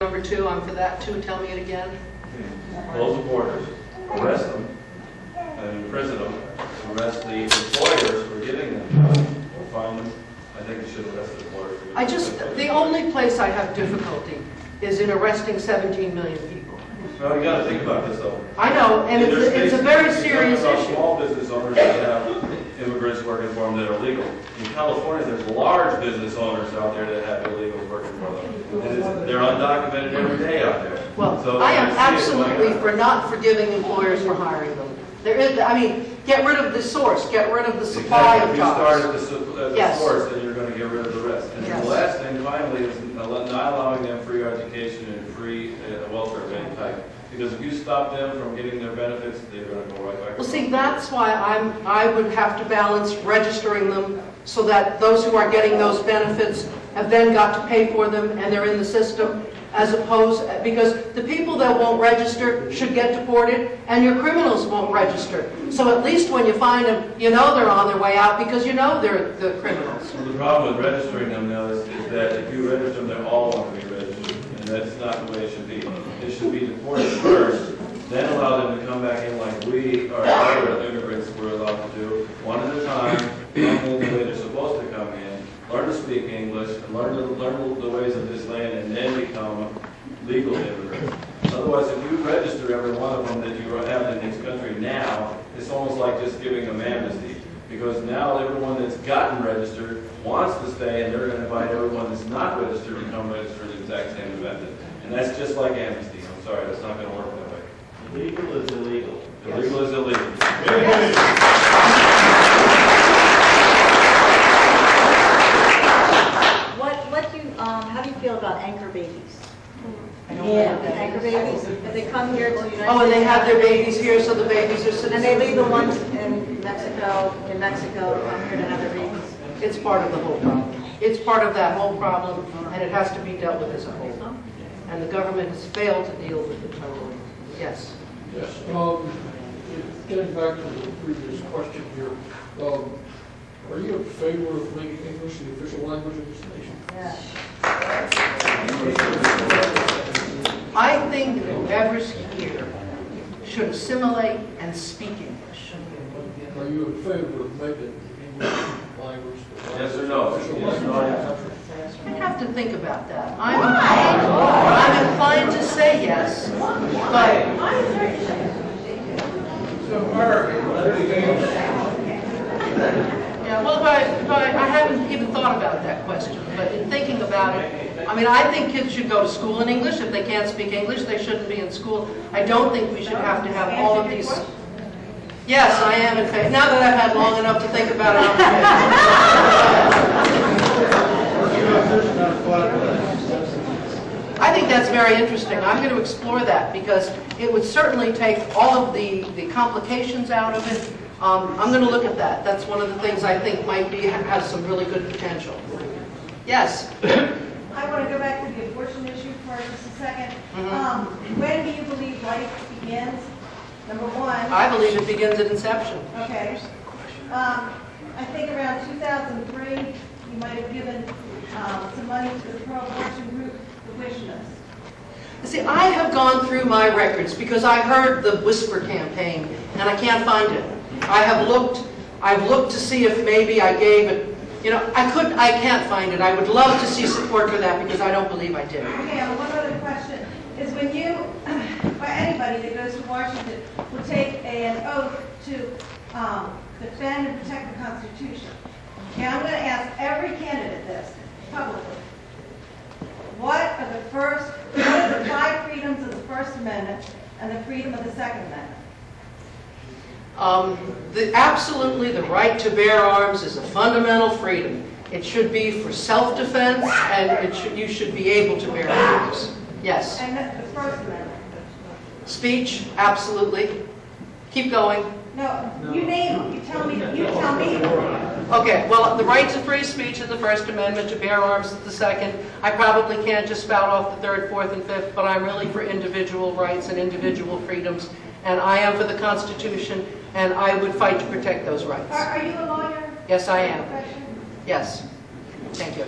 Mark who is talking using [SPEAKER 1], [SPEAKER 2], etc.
[SPEAKER 1] Number 2, I'm for that too. Tell me it again.
[SPEAKER 2] Close the borders, arrest them, and imprison them, arrest the employers for giving them jobs, or fine them. I think you should arrest the employers.
[SPEAKER 1] The only place I have difficulty is in arresting 17 million people.
[SPEAKER 2] Well, you got to think about this though.
[SPEAKER 1] I know, and it's a very serious issue.
[SPEAKER 2] Small business owners that have immigrants working for them that are legal. In California, there's large business owners out there that have illegals working for them. And they're undocumented every day out there.
[SPEAKER 1] Well,
[SPEAKER 2] So
[SPEAKER 1] I am
[SPEAKER 2] see it
[SPEAKER 1] absolutely
[SPEAKER 2] going on.
[SPEAKER 1] for not forgiving employers for hiring them. There is, I mean, get rid of the source, get rid of the supply of
[SPEAKER 2] If you
[SPEAKER 1] jobs.
[SPEAKER 2] start at the
[SPEAKER 1] Yes.
[SPEAKER 2] source, then you're going to get rid of the rest. And
[SPEAKER 1] Yes.
[SPEAKER 2] the last thing, finally, is not allowing them free education and free welfare of any type. Because if you stop them from getting their benefits, they're going to go right back.
[SPEAKER 1] Well, see, that's why I would have to balance registering them so that those who are getting those benefits have then got to pay for them and they're in the system, as opposed, because the people that won't register should get deported and your criminals won't register. So at least when you find them, you know they're on their way out because you know they're the criminals.
[SPEAKER 2] Well, the problem with registering them now is that if you register them, they all want to be registered. And that's not the way it should be. It should be deported first, then allow them to come back in like we or other immigrants were allowed to do, one at a time, come in the way they're supposed to come in, learn to speak English, and learn the ways of this land, and then become legal immigrants. Otherwise, if you register every one of them that you have in this country now, it's almost like just giving them amnesty. Because now everyone that's gotten registered wants to stay, and they're going to invite everyone that's not registered to come register the exact same method. And that's just like amnesty. I'm sorry, that's not going to work that way.
[SPEAKER 3] Illegal is illegal.
[SPEAKER 2] Illegal is illegal.
[SPEAKER 4] How do you feel about anchor babies?
[SPEAKER 1] Yeah.
[SPEAKER 4] Anchor babies, if they come here to the United States.
[SPEAKER 1] Oh, and they have their babies here, so the babies are citizens.
[SPEAKER 4] And they leave the ones in Mexico, come here to have their babies.
[SPEAKER 1] It's part of the whole problem. It's part of that whole problem, and it has to be dealt with as a whole. And the government has failed to deal with it totally. Yes.
[SPEAKER 5] Yes. Getting back to the previous question here, are you in favor of making English the official language of this nation?
[SPEAKER 4] Yeah.
[SPEAKER 1] I think whoever's here should assimilate and speak English.
[SPEAKER 5] Are you in favor of making English language the
[SPEAKER 2] Yes or no?
[SPEAKER 5] official
[SPEAKER 2] Yes or
[SPEAKER 5] language
[SPEAKER 2] no?
[SPEAKER 5] of the country?
[SPEAKER 1] I have to think about that. I'm inclined to say yes, but yeah, well, but I haven't even thought about that question. But in thinking about it, I mean, I think kids should go to school in English. If they can't speak English, they shouldn't be in school. I don't think we should have to have all of these. Yes, I am in favor. Now that I've had long enough to think about it, I'm in favor. I think that's very interesting. I'm going to explore that because it would certainly take all of the complications out of it. I'm going to look at that. That's one of the things I think might have some really good potential. Yes?
[SPEAKER 6] I want to go back to the abortion issue for just a second. When do you believe life begins? Number one.
[SPEAKER 1] I believe it begins at inception.
[SPEAKER 6] Okay. I think around 2003, you might have given some money to the pro-abortion group, the Wish List.
[SPEAKER 1] See, I have gone through my records because I heard the Whisper campaign and I can't find it. I've looked to see if maybe I gave it, you know, I can't find it. I would love to see support for that because I don't believe I did.
[SPEAKER 6] Okay, and one other question is when you, or anybody that goes to Washington, will take an oath to defend and protect the Constitution. Okay, I'm going to ask every candidate this publicly. What are the 5 freedoms of the First Amendment and the freedom of the Second Amendment?
[SPEAKER 1] Absolutely, the right to bear arms is a fundamental freedom. It should be for self-defense, and you should be able to bear arms. Yes.
[SPEAKER 6] And the First Amendment?
[SPEAKER 1] Speech, absolutely. Keep going.
[SPEAKER 6] No, you name them. You tell me.
[SPEAKER 1] Okay, well, the right to free speech is the First Amendment, to bear arms is the Second. I probably can't just spout off the Third, Fourth, and Fifth, but I'm really for individual rights and individual freedoms, and I am for the Constitution, and I would fight to protect those rights.
[SPEAKER 6] Are you a lawyer?
[SPEAKER 1] Yes, I am.
[SPEAKER 6] Profession?
[SPEAKER 1] Yes. Thank you.